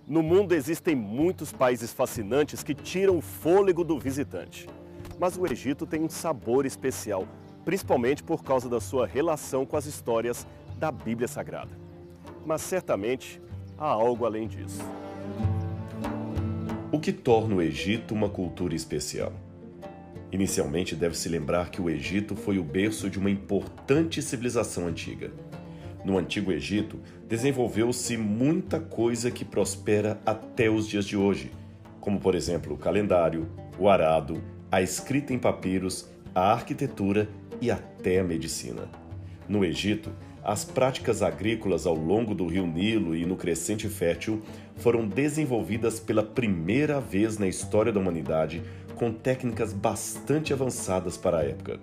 No mundo existem muitos países fascinantes que tiram o fôlego do visitante. Mas o Egito tem um sabor especial, principalmente por causa da sua relação com as histórias da Bíblia Sagrada. Mas certamente há algo além disso. O que torna o Egito uma cultura especial? Inicialmente, deve-se lembrar que o Egito foi o berço de uma importante civilização antiga. No Antigo Egito, desenvolveu-se muita coisa que prospera até os dias de hoje, como, por exemplo, o calendário, o arado, a escrita em papiros, a arquitetura e até a medicina. No Egito, as práticas agrícolas ao longo do rio Nilo e no Crescente Fértil foram desenvolvidas pela primeira vez na história da humanidade com técnicas bastante avançadas para a época.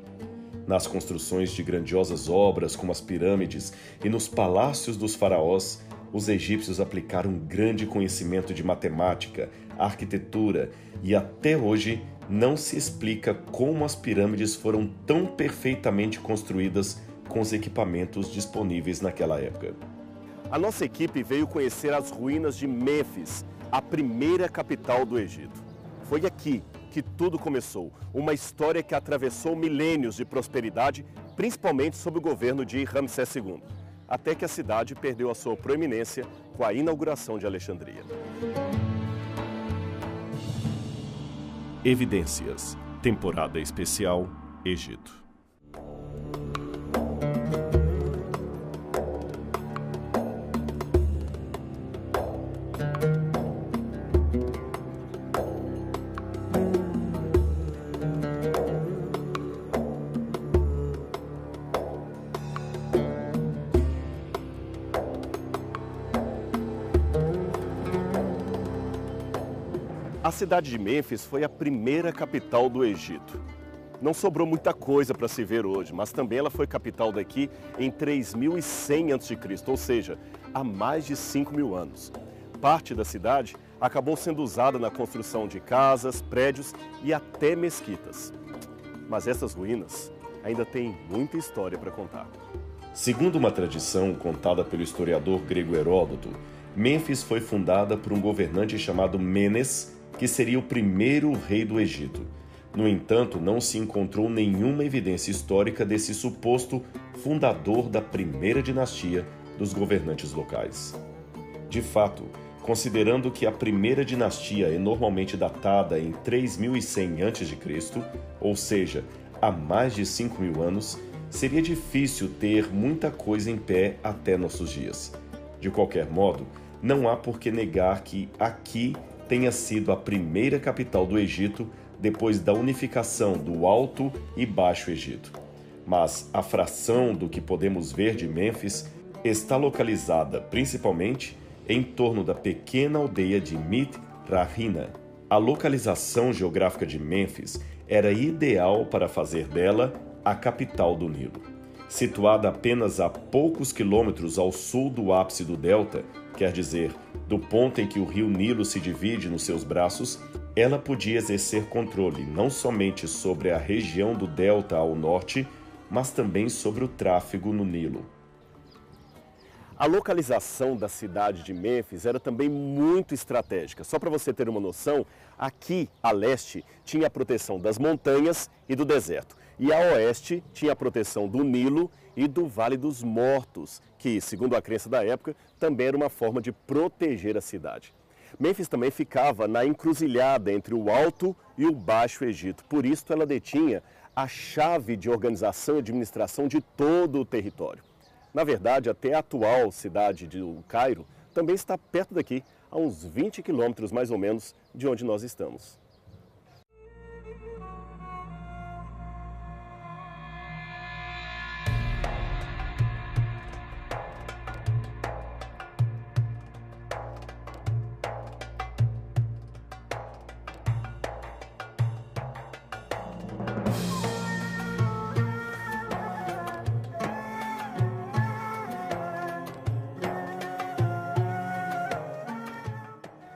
Nas construções de grandiosas obras como as pirâmides e nos palácios dos faraós, os egípcios aplicaram um grande conhecimento de matemática, arquitetura e até hoje não se explica como as pirâmides foram tão perfeitamente construídas com os equipamentos disponíveis naquela época. A nossa equipe veio conhecer as ruínas de Mênfis, a primeira capital do Egito. Foi aqui que tudo começou, uma história que atravessou milênios de prosperidade, principalmente sob o governo de Ramsés II, até que a cidade perdeu a sua proeminência com a inauguração de Alexandria. Evidências. Temporada especial, Egito. A cidade de Mênfis foi a primeira capital do Egito. Não sobrou muita coisa para se ver hoje, mas também ela foi capital daqui em 3100 a.C., ou seja, há mais de 5.000 anos. Parte da cidade acabou sendo usada na construção de casas, prédios e até mesquitas. Mas essas ruínas ainda têm muita história para contar. Segundo uma tradição contada pelo historiador grego Heródoto, Mênfis foi fundada por um governante chamado Mênes, que seria o primeiro rei do Egito. No entanto, não se encontrou nenhuma evidência histórica desse suposto fundador da primeira dinastia dos governantes locais. De fato, considerando que a primeira dinastia é normalmente datada em 3100 a.C., ou seja, há mais de 5.000 anos, seria difícil ter muita coisa em pé até nossos dias. De qualquer modo, não há por que negar que aqui tenha sido a primeira capital do Egito depois da unificação do Alto e Baixo Egito. Mas a fração do que podemos ver de Mênfis está localizada principalmente em torno da pequena aldeia de Mit-Rahina. A localização geográfica de Mênfis era ideal para fazer dela a capital do Nilo. Situada apenas a poucos quilômetros ao sul do ápice do delta, quer dizer, do ponto em que o rio Nilo se divide nos seus braços, ela podia exercer controle não somente sobre a região do delta ao norte, mas também sobre o tráfego no Nilo. A localização da cidade de Mênfis era também muito estratégica. Só para você ter uma noção, aqui a leste tinha a proteção das montanhas e do deserto. E a oeste tinha a proteção do Nilo e do Vale dos Mortos, que, segundo a crença da época, também era uma forma de proteger a cidade. Mênfis também ficava na encruzilhada entre o Alto e o Baixo Egito. Por isso, ela detinha a chave de organização e administração de todo o território. Na verdade, até a atual cidade de Cairo também está perto daqui, a uns 20 quilômetros mais ou menos de onde nós estamos.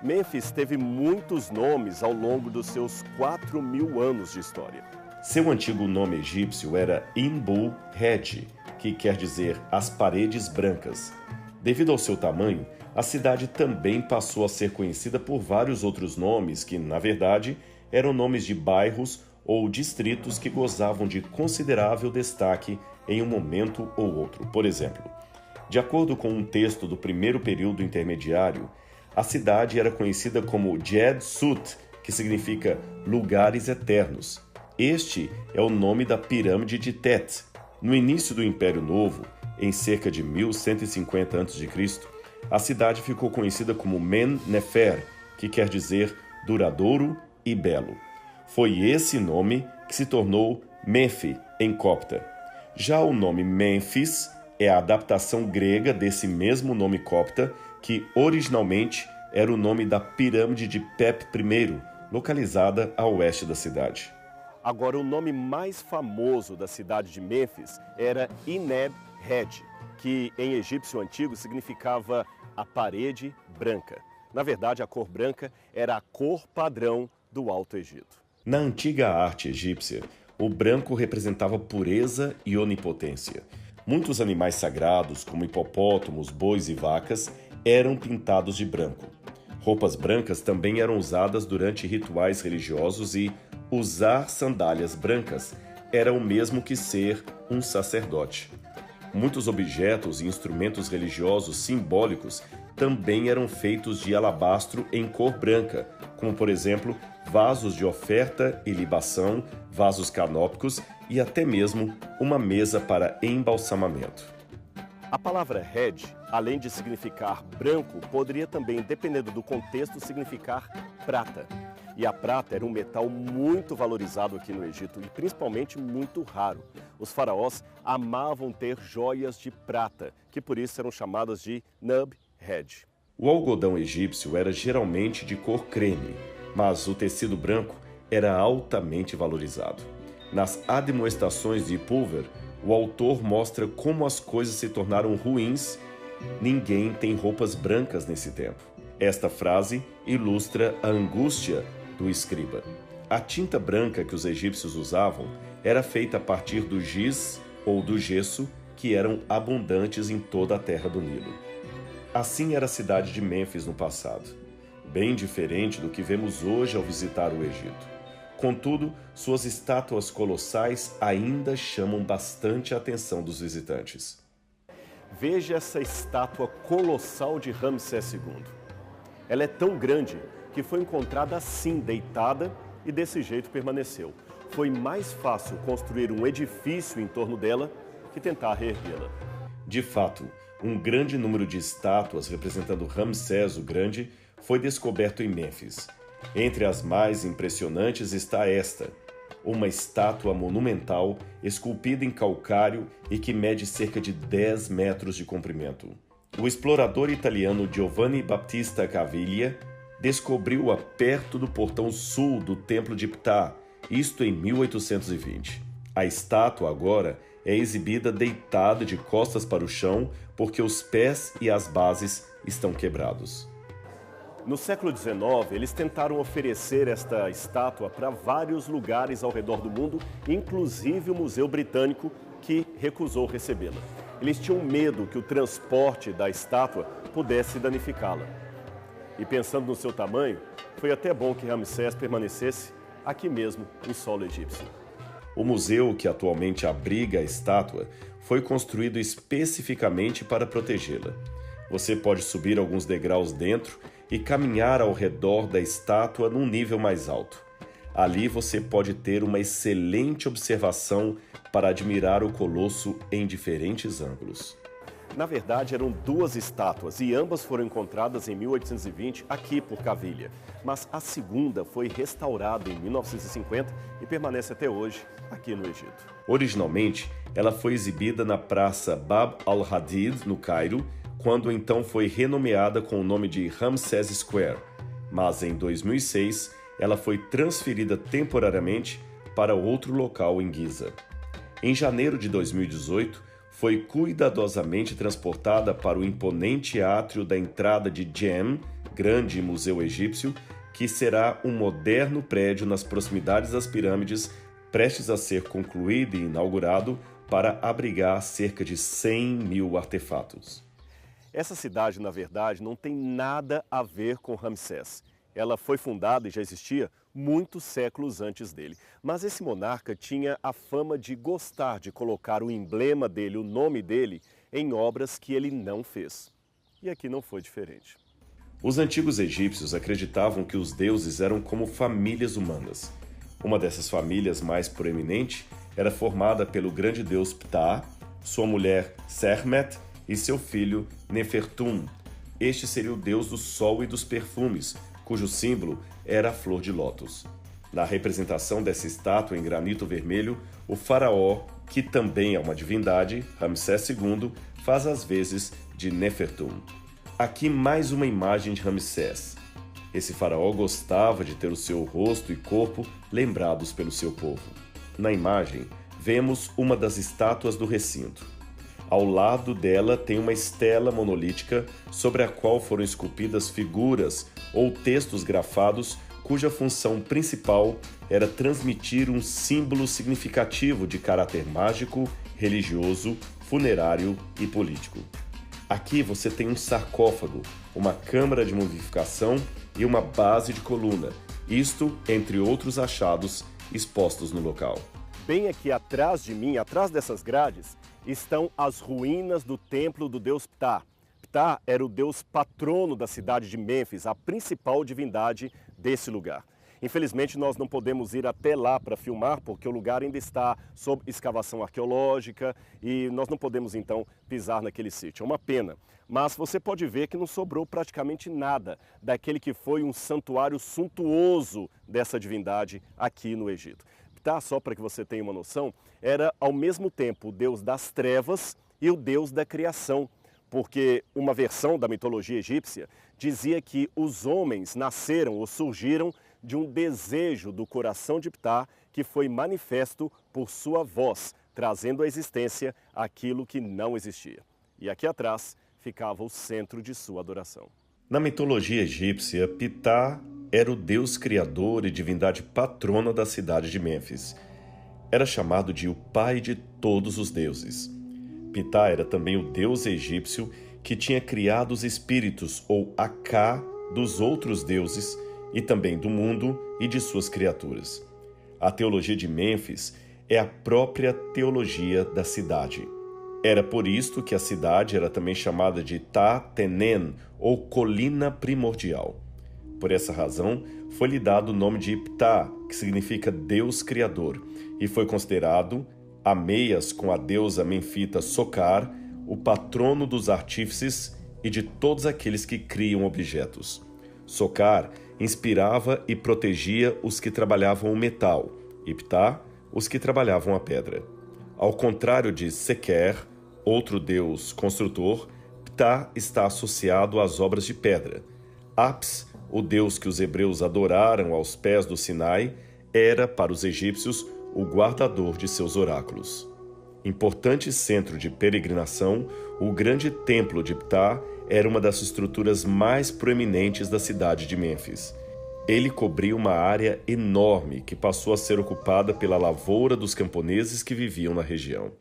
Mênfis teve muitos nomes ao longo dos seus 4.000 anos de história. Seu antigo nome egípcio era Inbu-Hed, que quer dizer as paredes brancas. Devido ao seu tamanho, a cidade também passou a ser conhecida por vários outros nomes que, na verdade, eram nomes de bairros ou distritos que gozavam de considerável destaque em um momento ou outro. Por exemplo, de acordo com um texto do primeiro período intermediário, a cidade era conhecida como Jed Sut, que significa lugares eternos. Este é o nome da pirâmide de Tet. No início do Império Novo, em cerca de 1150 a.C., a cidade ficou conhecida como Men-Nefer, que quer dizer duradouro e belo. Foi esse nome que se tornou Menfi em copta. Já o nome Mênfis é a adaptação grega desse mesmo nome copta, que originalmente era o nome da pirâmide de Pep I, localizada a oeste da cidade. Agora, o nome mais famoso da cidade de Mênfis era Ineb-Hed, que em egípcio antigo significava a parede branca. Na verdade, a cor branca era a cor padrão do Alto Egito. Na antiga arte egípcia, o branco representava pureza e onipotência. Muitos animais sagrados, como hipopótamos, bois e vacas, eram pintados de branco. Roupas brancas também eram usadas durante rituais religiosos e usar sandálias brancas era o mesmo que ser um sacerdote. Muitos objetos e instrumentos religiosos simbólicos também eram feitos de alabastro em cor branca, como, por exemplo, vasos de oferta e libação, vasos canópicos e até mesmo uma mesa para embalsamamento. A palavra red, além de significar branco, poderia também, dependendo do contexto, significar prata. E a prata era um metal muito valorizado aqui no Egito e principalmente muito raro. Os faraós amavam ter joias de prata, que por isso eram chamadas de nub-red. O algodão egípcio era geralmente de cor creme, mas o tecido branco era altamente valorizado. Nas admoestações de Pulver, o autor mostra como as coisas se tornaram ruins. Ninguém tem roupas brancas nesse tempo. Esta frase ilustra a angústia do escriba. A tinta branca que os egípcios usavam era feita a partir do giz ou do gesso, que eram abundantes em toda a terra do Nilo. Assim era a cidade de Mênfis no passado, bem diferente do que vemos hoje ao visitar o Egito. Contudo, suas estátuas colossais ainda chamam bastante a atenção dos visitantes. Veja essa estátua colossal de Ramsés II. Ela é tão grande que foi encontrada assim, deitada, e desse jeito permaneceu. Foi mais fácil construir um edifício em torno dela que tentar reerguê-la. De fato, um grande número de estátuas representando Ramsés o Grande foi descoberto em Mênfis. Entre as mais impressionantes está esta, uma estátua monumental esculpida em calcário e que mede cerca de 10 metros de comprimento. O explorador italiano Giovanni Battista Caviglia descobriu-a perto do portão sul do Templo de Ptah, isto em 1820. A estátua agora é exibida deitada de costas para o chão porque os pés e as bases estão quebrados. No século XIX, eles tentaram oferecer esta estátua para vários lugares ao redor do mundo, inclusive o Museu Britânico, que recusou recebê-la. Eles tinham medo que o transporte da estátua pudesse danificá-la. E pensando no seu tamanho, foi até bom que Ramsés permanecesse aqui mesmo, em solo egípcio. O museu que atualmente abriga a estátua foi construído especificamente para protegê-la. Você pode subir alguns degraus dentro e caminhar ao redor da estátua num nível mais alto. Ali você pode ter uma excelente observação para admirar o colosso em diferentes ângulos. Na verdade, eram duas estátuas e ambas foram encontradas em 1820 aqui por Caviglia. Mas a segunda foi restaurada em 1950 e permanece até hoje aqui no Egito. Originalmente, ela foi exibida na Praça Bab al-Hadid, no Cairo, quando então foi renomeada com o nome de Ramses Square. Mas em 2006, ela foi transferida temporariamente para outro local em Giza. Em janeiro de 2018, foi cuidadosamente transportada para o imponente átrio da entrada de Djem, grande museu egípcio, que será um moderno prédio nas proximidades das pirâmides, prestes a ser concluído e inaugurado para abrigar cerca de 100 mil artefatos. Essa cidade, na verdade, não tem nada a ver com Ramsés. Ela foi fundada e já existia muitos séculos antes dele. Mas esse monarca tinha a fama de gostar de colocar o emblema dele, o nome dele, em obras que ele não fez. E aqui não foi diferente. Os antigos egípcios acreditavam que os deuses eram como famílias humanas. Uma dessas famílias mais proeminente era formada pelo grande deus Ptah, sua mulher Sekhmet e seu filho Nefertum. Este seria o deus do sol e dos perfumes, cujo símbolo era a flor de lótus. Na representação dessa estátua em granito vermelho, o faraó, que também é uma divindade, Ramsés II, faz as vezes de Nefertum. Aqui mais uma imagem de Ramsés. Esse faraó gostava de ter o seu rosto e corpo lembrados pelo seu povo. Na imagem, vemos uma das estátuas do recinto. Ao lado dela tem uma estela monolítica sobre a qual foram esculpidas figuras ou textos grafados cuja função principal era transmitir um símbolo significativo de caráter mágico, religioso, funerário e político. Aqui você tem um sarcófago, uma câmara de mumificação e uma base de coluna, isto entre outros achados expostos no local. Bem aqui atrás de mim, atrás dessas grades, estão as ruínas do templo do deus Ptah. Ptah era o deus patrono da cidade de Mênfis, a principal divindade desse lugar. Infelizmente, nós não podemos ir até lá para filmar, porque o lugar ainda está sob escavação arqueológica e nós não podemos, então, pisar naquele sítio. É uma pena. Mas você pode ver que não sobrou praticamente nada daquele que foi um santuário suntuoso dessa divindade aqui no Egito. Ptah, só para que você tenha uma noção, era ao mesmo tempo o deus das trevas e o deus da criação, porque uma versão da mitologia egípcia dizia que os homens nasceram ou surgiram de um desejo do coração de Ptah que foi manifesto por sua voz, trazendo à existência aquilo que não existia. E aqui atrás ficava o centro de sua adoração. Na mitologia egípcia, Ptah era o deus criador e divindade patrona da cidade de Mênfis. Era chamado de o pai de todos os deuses. Ptah era também o deus egípcio que tinha criado os espíritos, ou Aká, dos outros deuses, e também do mundo e de suas criaturas. A teologia de Mênfis é a própria teologia da cidade. Era por isto que a cidade era também chamada de Ta-Tenen, ou colina primordial. Por essa razão, foi-lhe dado o nome de Ptah, que significa Deus Criador, e foi considerado, a meias com a deusa menfita Sokar, o patrono dos artífices e de todos aqueles que criam objetos. Sokar inspirava e protegia os que trabalhavam o metal, e Ptah, os que trabalhavam a pedra. Ao contrário de Seker, outro deus construtor, Ptah está associado às obras de pedra. Apis, o deus que os hebreus adoraram aos pés do Sinai, era, para os egípcios, o guardador de seus oráculos. Importante centro de peregrinação, o grande templo de Ptah era uma das estruturas mais proeminentes da cidade de Mênfis. Ele cobria uma área enorme que passou a ser ocupada pela lavoura dos camponeses que viviam na região.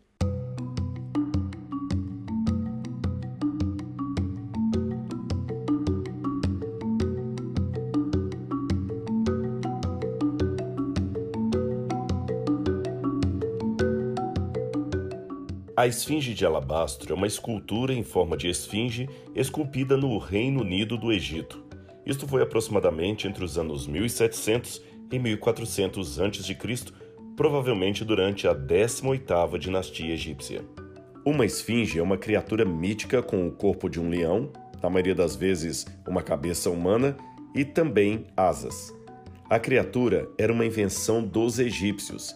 A esfinge de alabastro é uma escultura em forma de esfinge esculpida no Reino Unido do Egito. Isto foi aproximadamente entre os anos 1700 e 1400 a.C., provavelmente durante a 18ª dinastia egípcia. Uma esfinge é uma criatura mítica com o corpo de um leão, na maioria das vezes uma cabeça humana, e também asas. A criatura era uma invenção dos egípcios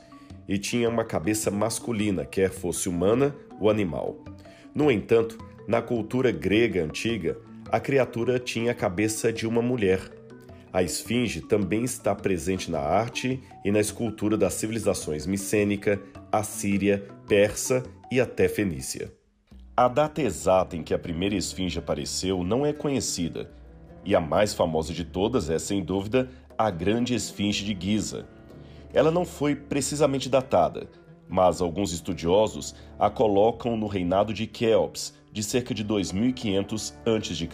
e tinha uma cabeça masculina, quer fosse humana ou animal. No entanto, na cultura grega antiga, a criatura tinha a cabeça de uma mulher. A esfinge também está presente na arte e na escultura das civilizações micênica, assíria, persa e até fenícia. A data exata em que a primeira esfinge apareceu não é conhecida, e a mais famosa de todas é, sem dúvida, a Grande Esfinge de Giza. Ela não foi precisamente datada, mas alguns estudiosos a colocam no reinado de Quéops, de cerca de 2500 a.C.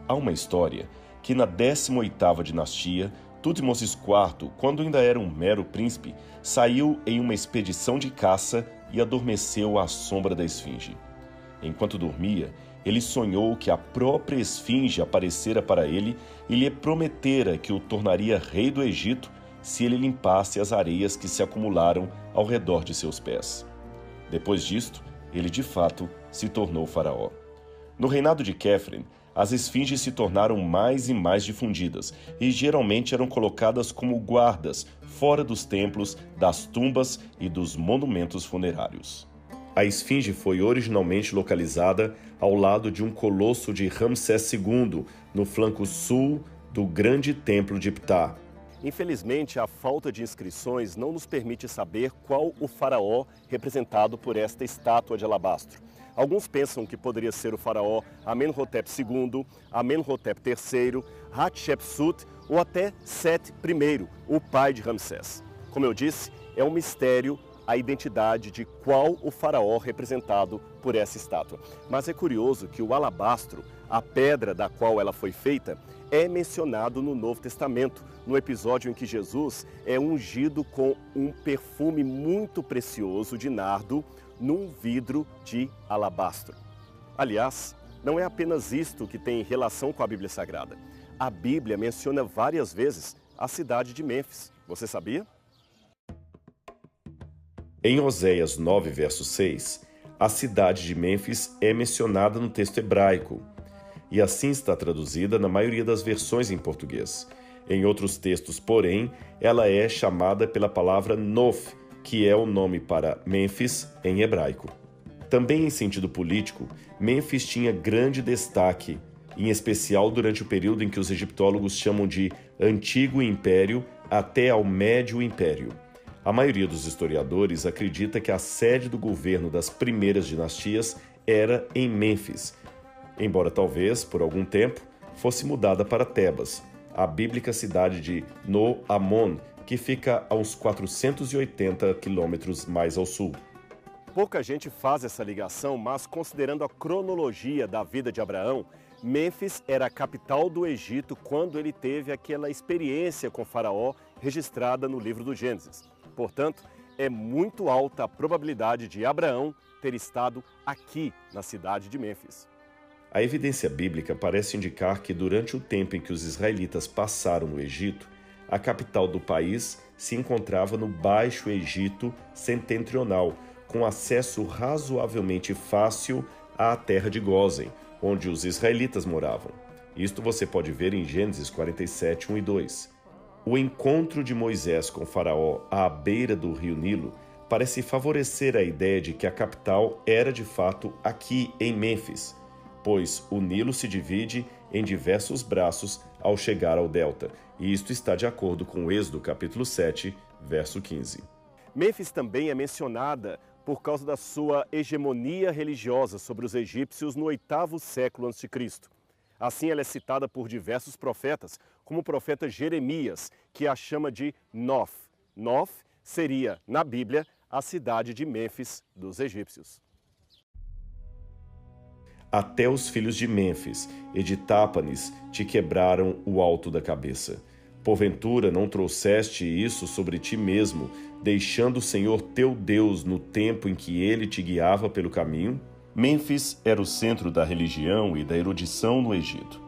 Há uma história que na 18ª dinastia, Tutmosis IV, quando ainda era um mero príncipe, saiu em uma expedição de caça e adormeceu à sombra da esfinge. Enquanto dormia, ele sonhou que a própria esfinge aparecera para ele e lhe prometera que o tornaria rei do Egito se ele limpasse as areias que se acumularam ao redor de seus pés. Depois disto, ele de fato se tornou faraó. No reinado de Quefren, as esfinges se tornaram mais e mais difundidas e geralmente eram colocadas como guardas fora dos templos, das tumbas e dos monumentos funerários. A esfinge foi originalmente localizada ao lado de um colosso de Ramsés II, no flanco sul do grande templo de Ptah. Infelizmente, a falta de inscrições não nos permite saber qual o faraó representado por esta estátua de alabastro. Alguns pensam que poderia ser o faraó Amenhotep II, Amenhotep III, Hatshepsut ou até Sete I, o pai de Ramsés. Como eu disse, é um mistério a identidade de qual o faraó representado por essa estátua. Mas é curioso que o alabastro, a pedra da qual ela foi feita, é mencionado no Novo Testamento, no episódio em que Jesus é ungido com um perfume muito precioso de nardo num vidro de alabastro. Aliás, não é apenas isto que tem relação com a Bíblia Sagrada. A Bíblia menciona várias vezes a cidade de Mênfis. Você sabia? Em Oséias 9, verso 6, a cidade de Mênfis é mencionada no texto hebraico, e assim está traduzida na maioria das versões em português. Em outros textos, porém, ela é chamada pela palavra Nof, que é o nome para Mênfis em hebraico. Também em sentido político, Mênfis tinha grande destaque, em especial durante o período em que os egiptólogos chamam de Antigo Império até ao Médio Império. A maioria dos historiadores acredita que a sede do governo das primeiras dinastias era em Mênfis, embora talvez, por algum tempo, fosse mudada para Tebas, a bíblica cidade de No-Amon, que fica a uns 480 quilômetros mais ao sul. Pouca gente faz essa ligação, mas considerando a cronologia da vida de Abraão, Mênfis era a capital do Egito quando ele teve aquela experiência com Faraó registrada no livro do Gênesis. Portanto, é muito alta a probabilidade de Abraão ter estado aqui na cidade de Mênfis. A evidência bíblica parece indicar que durante o tempo em que os israelitas passaram no Egito, a capital do país se encontrava no Baixo Egito Setentrional, com acesso razoavelmente fácil à terra de Gósen, onde os israelitas moravam. Isto você pode ver em Gênesis 47, 1 e 2. O encontro de Moisés com Faraó à beira do rio Nilo parece favorecer a ideia de que a capital era de fato aqui em Mênfis, pois o Nilo se divide em diversos braços ao chegar ao delta, e isto está de acordo com o Êxodo capítulo 7, verso 15. Mênfis também é mencionada por causa da sua hegemonia religiosa sobre os egípcios no 8º século a.C. Assim, ela é citada por diversos profetas, como o profeta Jeremias, que a chama de Nof. Nof seria, na Bíblia, a cidade de Mênfis dos egípcios. Até os filhos de Mênfis e de Tápanes te quebraram o alto da cabeça. Porventura não trouxeste isso sobre ti mesmo, deixando o Senhor teu Deus no tempo em que ele te guiava pelo caminho? Mênfis era o centro da religião e da erudição no Egito.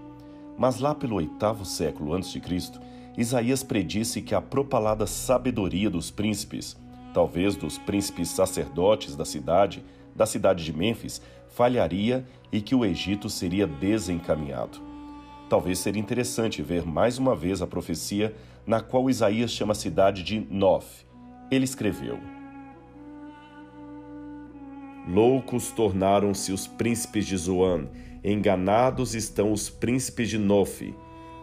Mas lá pelo 8º século a.C., Isaías predisse que a propalada sabedoria dos príncipes, talvez dos príncipes sacerdotes da cidade de Mênfis, falharia e que o Egito seria desencaminhado. Talvez seria interessante ver mais uma vez a profecia na qual Isaías chama a cidade de Nof. Ele escreveu: Loucos tornaram-se os príncipes de Zoan, enganados estão os príncipes de Nof.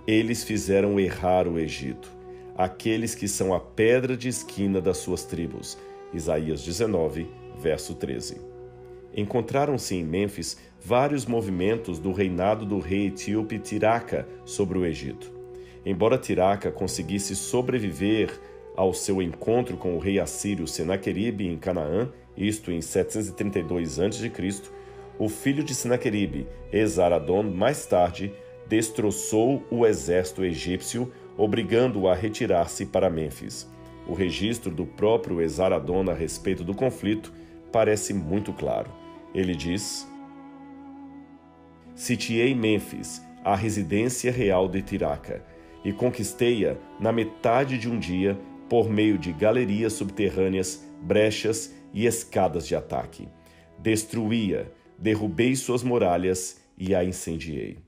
Eles fizeram errar o Egito, aqueles que são a pedra de esquina das suas tribos. Isaías 19, verso 13. Encontraram-se em Mênfis vários movimentos do reinado do rei etíope Tiraca sobre o Egito. Embora Tiraca conseguisse sobreviver ao seu encontro com o rei assírio Senaqueribe em Canaã, isto em 732 a.C., o filho de Sinaqueribe, Esar-Adon, mais tarde, destroçou o exército egípcio, obrigando-o a retirar-se para Mênfis. O registro do próprio Esar-Adon a respeito do conflito parece muito claro. Ele diz: sitiei Mênfis, a residência real de Tiraca, e conquistei-a na metade de um dia por meio de galerias subterrâneas, brechas e escadas de ataque. Destruí-a, derrubei suas muralhas e a incendiei.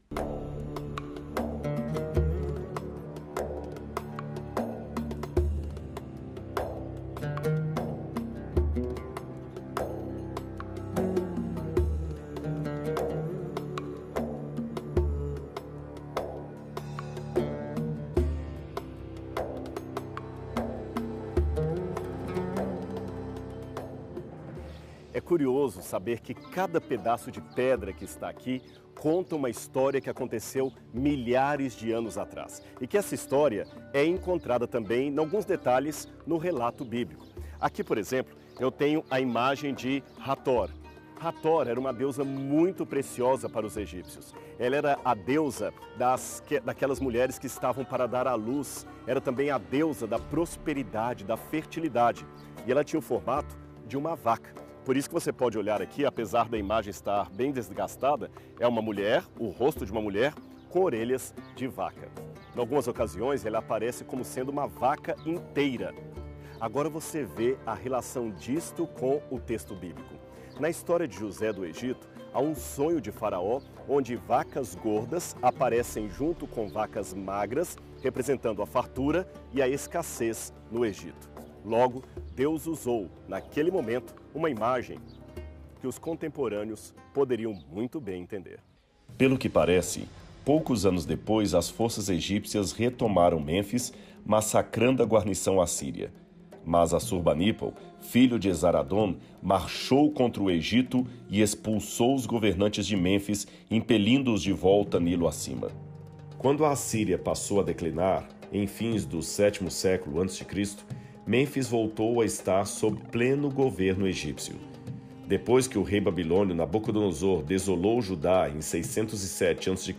É curioso saber que cada pedaço de pedra que está aqui conta uma história que aconteceu milhares de anos atrás. E que essa história é encontrada também em alguns detalhes no relato bíblico. Aqui, por exemplo, eu tenho a imagem de Hathor. Hathor era uma deusa muito preciosa para os egípcios. Ela era a deusa daquelas mulheres que estavam para dar à luz. Era também a deusa da prosperidade, da fertilidade. E ela tinha o formato de uma vaca. Por isso que você pode olhar aqui, apesar da imagem estar bem desgastada, é uma mulher, o rosto de uma mulher, com orelhas de vaca. Em algumas ocasiões, ela aparece como sendo uma vaca inteira. Agora você vê a relação disto com o texto bíblico. Na história de José do Egito, há um sonho de Faraó, onde vacas gordas aparecem junto com vacas magras, representando a fartura e a escassez no Egito. Logo, Deus usou, naquele momento, uma imagem que os contemporâneos poderiam muito bem entender. Pelo que parece, poucos anos depois, as forças egípcias retomaram Mênfis, massacrando a guarnição assíria. Mas Assurbanipal, filho de Esar-Adon, marchou contra o Egito e expulsou os governantes de Mênfis, impelindo-os de volta Nilo acima. Quando a Assíria passou a declinar, em fins do 7º século a.C., Mênfis voltou a estar sob pleno governo egípcio. Depois que o rei babilônio Nabucodonosor desolou Judá em 607 a.C.,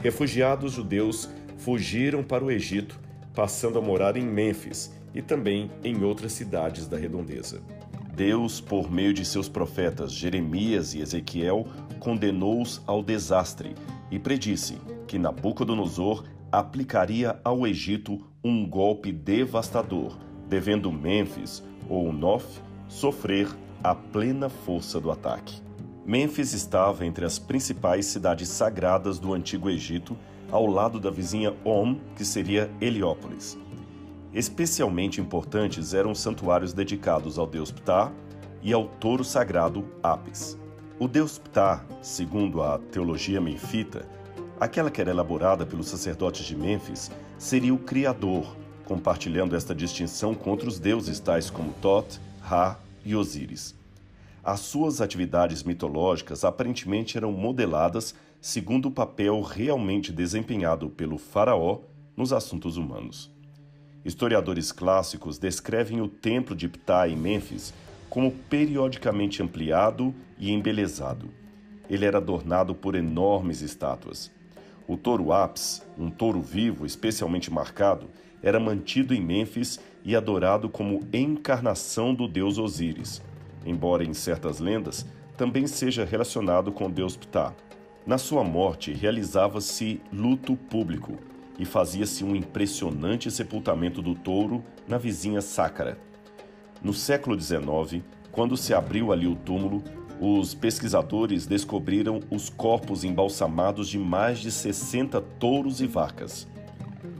refugiados judeus fugiram para o Egito, passando a morar em Mênfis e também em outras cidades da redondeza. Deus, por meio de seus profetas Jeremias e Ezequiel, condenou-os ao desastre e predisse que Nabucodonosor aplicaria ao Egito um golpe devastador, devendo Mênfis, ou Nof, sofrer a plena força do ataque. Mênfis estava entre as principais cidades sagradas do Antigo Egito, ao lado da vizinha Om, que seria Heliópolis. Especialmente importantes eram os santuários dedicados ao deus Ptah e ao touro sagrado Apis. O deus Ptah, segundo a teologia menfita, aquela que era elaborada pelos sacerdotes de Mênfis, seria o criador, compartilhando esta distinção com outros deuses tais como Tot, Ra e Osíris. As suas atividades mitológicas aparentemente eram modeladas segundo o papel realmente desempenhado pelo faraó nos assuntos humanos. Historiadores clássicos descrevem o templo de Ptah em Mênfis como periodicamente ampliado e embelezado. Ele era adornado por enormes estátuas. O touro Apis, um touro vivo especialmente marcado, era mantido em Mênfis e adorado como encarnação do deus Osíris, embora em certas lendas também seja relacionado com o deus Ptah. Na sua morte, realizava-se luto público e fazia-se um impressionante sepultamento do touro na vizinha Sácara. No século XIX, quando se abriu ali o túmulo, os pesquisadores descobriram os corpos embalsamados de mais de 60 touros e vacas.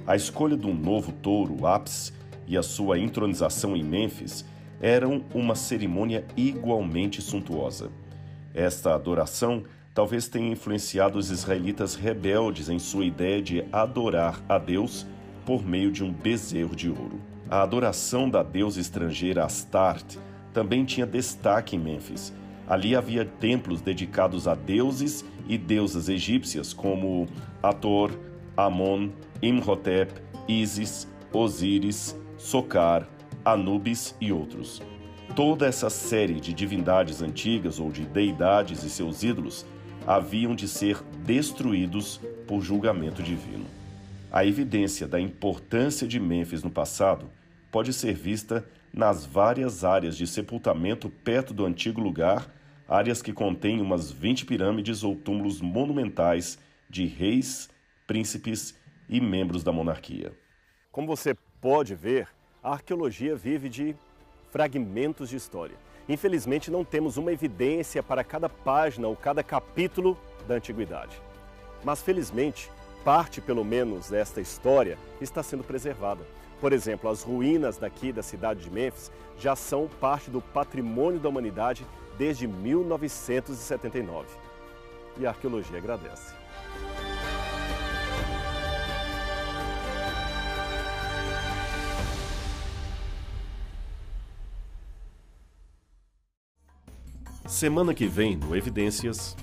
A escolha de um novo touro, Apis, e a sua entronização em Mênfis eram uma cerimônia igualmente suntuosa. Esta adoração talvez tenha influenciado os israelitas rebeldes em sua ideia de adorar a Deus por meio de um bezerro de ouro. A adoração da deusa estrangeira Astarte também tinha destaque em Mênfis. Ali havia templos dedicados a deuses e deusas egípcias como Hathor, Amon, Imhotep, Ísis, Osíris, Socar, Anubis e outros. Toda essa série de divindades antigas ou de deidades e seus ídolos haviam de ser destruídos por julgamento divino. A evidência da importância de Mênfis no passado pode ser vista nas várias áreas de sepultamento perto do antigo lugar, áreas que contêm umas 20 pirâmides ou túmulos monumentais de reis, príncipes e membros da monarquia. Como você pode ver, a arqueologia vive de fragmentos de história. Infelizmente, não temos uma evidência para cada página ou cada capítulo da antiguidade. Mas, felizmente, parte, pelo menos, desta história está sendo preservada. Por exemplo, as ruínas daqui da cidade de Mênfis já são parte do patrimônio da humanidade desde 1979. E a arqueologia agradece. Semana que vem no Evidências.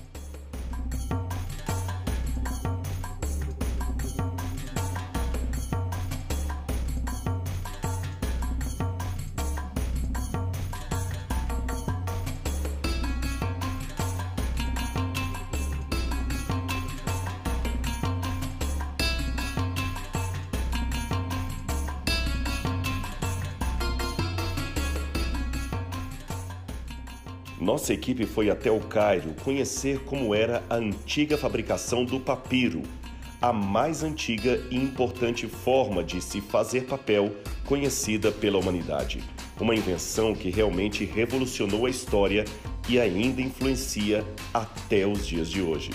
Nossa equipe foi até o Cairo conhecer como era a antiga fabricação do papiro, a mais antiga e importante forma de se fazer papel conhecida pela humanidade. Uma invenção que realmente revolucionou a história e ainda influencia até os dias de hoje.